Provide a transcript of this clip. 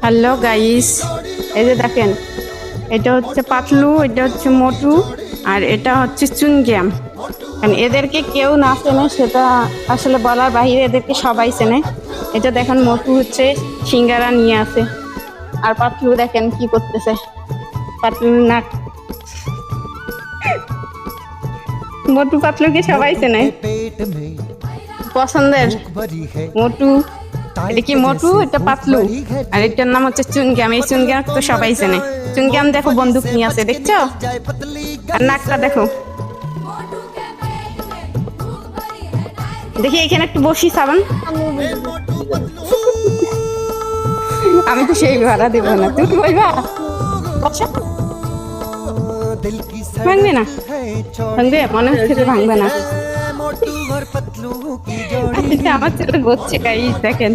Hello guys, এই যে দেখেন, এটা হচ্ছে পাতলু, এটা হচ্ছে মোটু, আর এটা হচ্ছে চুনগ্যাম। কারণ এদেরকে কেউ না চেনে সেটা আসলে বলার বাহিরে, এদেরকে সবাই চেনে। এটা দেখেন মোটু হচ্ছে সিঙ্গারা নিয়ে আছে, আর পাতলু দেখেন কি করতেছে। পাতলু নাক, মোটু পাতলুকে সবাই চেনে, পছন্দের। মোটু, এটা কি মোটু, এটা পাতলু, আর এটার নাম হচ্ছে চুনগ্যাম। এই চুনগ্যাম তো সবাই চেনে। চুনগ্যাম দেখো বন্দুক নিয়ে আছে, দেখছো? আর নাকটা দেখো। দেখি এখানে একটু বসি সাবান। আমি তো সেই ভাড়া দেবো না, তুমি বলবা ভাঙবে না? ভাঙবে মনে হচ্ছে যে ভাঙবে না। আমার ছেলে বসছে গাইস দেখেন।